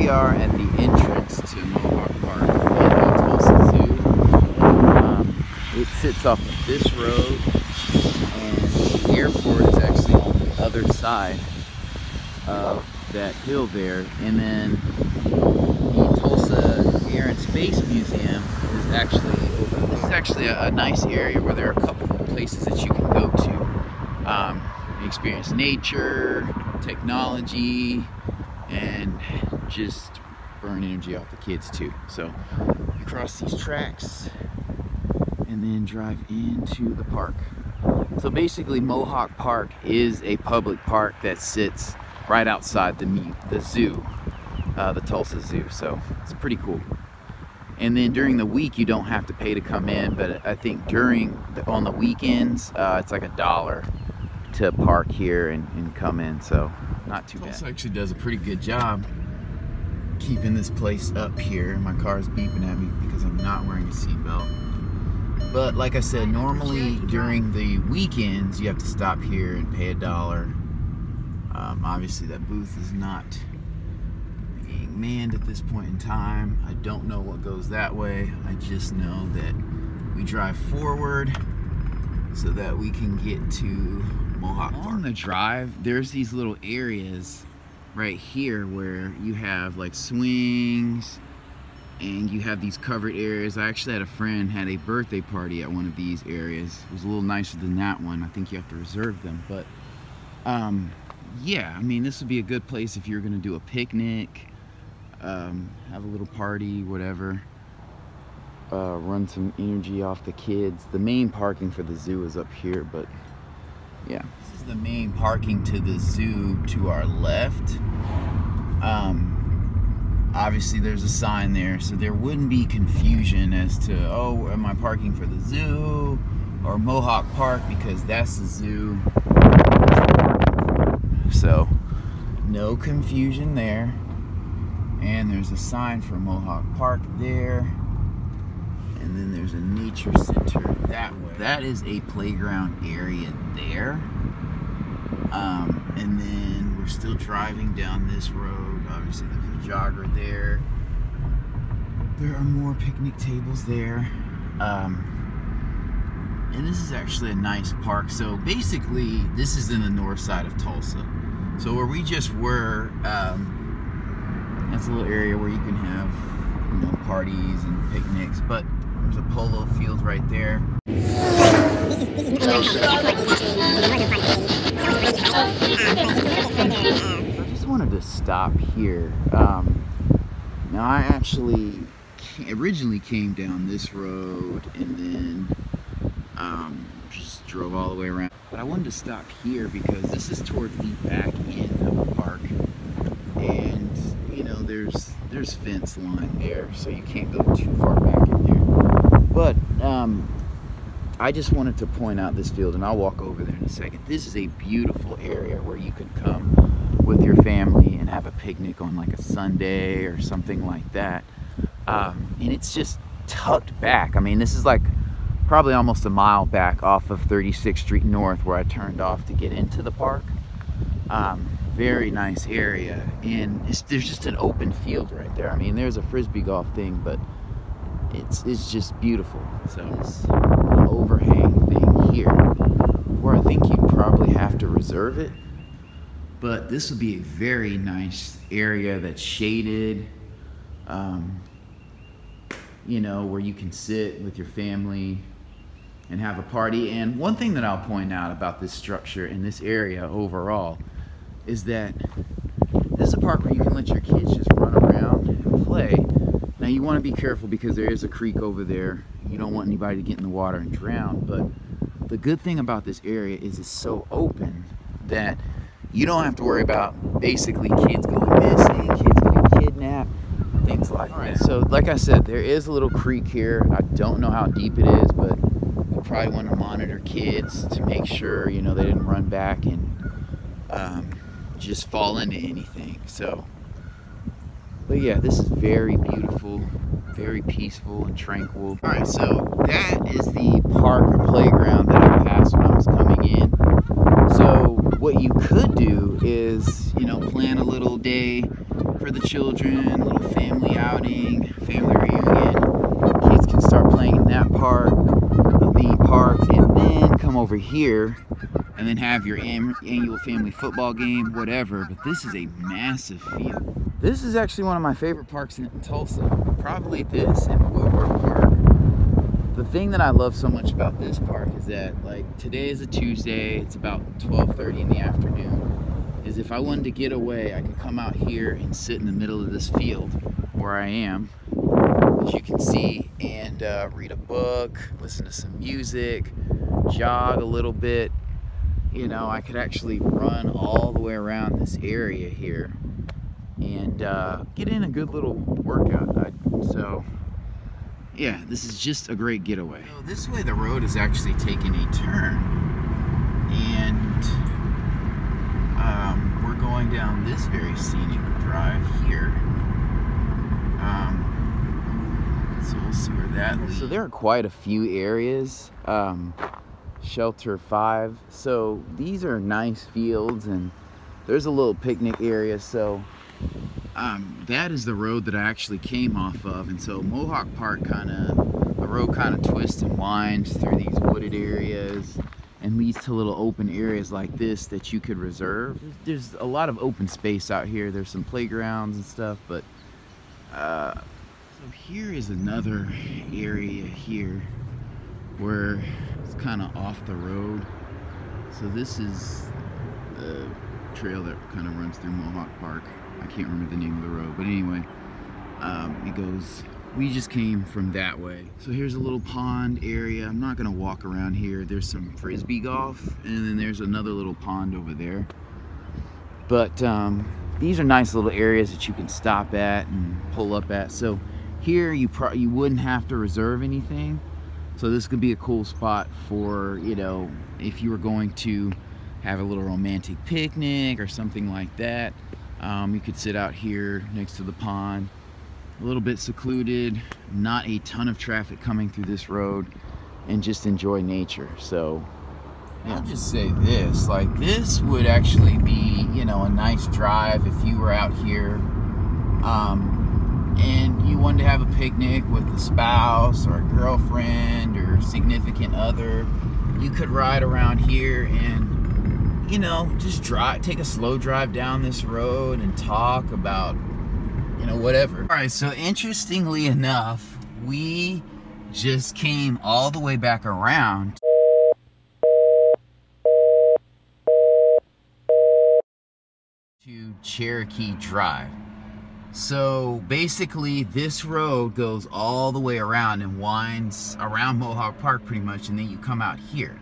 we are at the entrance to Mohawk Park at Tulsa Zoo. It sits off of this road, and the airport is actually on the other side of that hill there. And then the Tulsa Air and Space Museum is actually over. This is actually a nice area where there are a couple of places that you can go to. Experience nature, technology, and just burn energy off the kids too. So you cross these tracks and then drive into the park. So basically Mohawk Park is a public park that sits right outside the zoo, the Tulsa Zoo. So it's pretty cool. And then during the week you don't have to pay to come in, but I think on the weekends it's like $1 to park here and come in, so not too bad. Tulsa actually does a pretty good job keeping this place up here. My car's beeping at me because I'm not wearing a seatbelt. But like I said, normally during the weekends you have to stop here and pay $1. Obviously that booth is not being manned at this point in time. I don't know what goes that way. I just know that we drive forward so that we can get to Mohawk Park. On the drive, there's these little areas right here where you have like swings and you have these covered areas. I actually had a friend had a birthday party at one of these areas. It was a little nicer than that one. I think you have to reserve them, but yeah, I mean, this would be a good place if you're gonna do a picnic, have a little party, whatever. Run some energy off the kids. The main parking for the zoo is up here, but yeah, this is the main parking to the zoo to our left. Obviously there's a sign there, so there wouldn't be confusion as to, oh, am I parking for the zoo or Mohawk Park, because that's the zoo. So no confusion there. And there's a sign for Mohawk Park there. And then there's a nature center that way. That is a playground area there. And then we're still driving down this road. Obviously there's a jogger there. There are more picnic tables there. And this is actually a nice park. So basically this is in the north side of Tulsa. So where we just were, that's a little area where you can have, you know, parties and picnics, but there's a polo field right there. I just wanted to stop here. Now I actually originally came down this road and then just drove all the way around. But I wanted to stop here because this is towards the back end of the park. And you know, there's fence line there, so you can't go too far back in there. But I just wanted to point out this field, and I'll walk over there in a second. This is a beautiful area where you can come with your family and have a picnic on like a Sunday or something like that. And it's just tucked back. I mean, this is like probably almost a mile back off of 36th Street North where I turned off to get into the park. Very nice area, and there's just an open field right there. I mean, there's a frisbee golf thing, but it's just beautiful. So it's an overhang thing here where I think you'd probably have to reserve it, but this would be a very nice area that's shaded, you know, where you can sit with your family and have a party. And one thing that I'll point out about this structure in this area overall is that this is a park where you can let your kids just run around and play. Now you want to be careful because there is a creek over there. You don't want anybody to get in the water and drown, but the good thing about this area is it's so open that you don't have to worry about basically kids going missing, kids getting kidnapped, things like that. So like I said, there is a little creek here. I don't know how deep it is, but you probably want to monitor kids to make sure, you know, they didn't run back and just fall into anything. So, but yeah, this is very beautiful, very peaceful and tranquil. All right, so that is the park or playground that I passed when I was coming in. So what you could do is, you know, plan a little day for the children, a little family outing, family reunion. Kids can start playing in that part of the park, and then come over here and then have your annual family football game, whatever. But this is a massive field. This is actually one of my favorite parks in Tulsa. Probably this and Woodward Park. The thing that I love so much about this park is that, like, today is a Tuesday, it's about 12:30 in the afternoon, is if I wanted to get away, I could come out here and sit in the middle of this field where I am, as you can see, and read a book, listen to some music, jog a little bit. You know, I could actually run all the way around this area here and get in a good little workout. So yeah, this is just a great getaway. So this way the road is actually taking a turn, and we're going down this very scenic drive here. So we'll see where that leads. So there are quite a few areas. Shelter 5. So these are nice fields, and there's a little picnic area. So that is the road that I actually came off of, and so Mohawk Park the road kind of twists and winds through these wooded areas and leads to little open areas like this that you could reserve. There's a lot of open space out here. There's some playgrounds and stuff, but so here is another area here where it's kind of off the road. So this is the trail that kind of runs through Mohawk Park. I can't remember the name of the road, but anyway, it goes, we just came from that way. So here's a little pond area. I'm not gonna walk around here. There's some frisbee golf, and then there's another little pond over there. But these are nice little areas that you can stop at and pull up at. So here you wouldn't have to reserve anything. So this could be a cool spot for, you know, if you were going to have a little romantic picnic or something like that. You could sit out here next to the pond, a little bit secluded, not a ton of traffic coming through this road, and just enjoy nature. So yeah. I'll just say this, like, this would actually be, you know, a nice drive if you were out here and you wanted to have a picnic with a spouse or a girlfriend or significant other. You could ride around here and, you know, just take a slow drive down this road and talk about, you know, whatever. All right, so interestingly enough, we just came all the way back around to Cherokee Drive. So basically this road goes all the way around and winds around Mohawk Park pretty much, and then you come out here.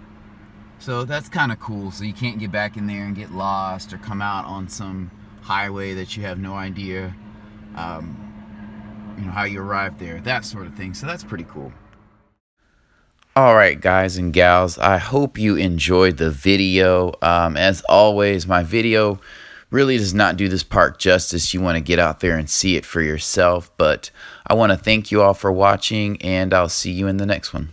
So that's kind of cool, so you can't get back in there and get lost or come out on some highway that you have no idea you know, how you arrived there, that sort of thing. So that's pretty cool. All right, guys and gals, I hope you enjoyed the video. As always, my video really does not do this park justice. You want to get out there and see it for yourself. But I want to thank you all for watching, and I'll see you in the next one.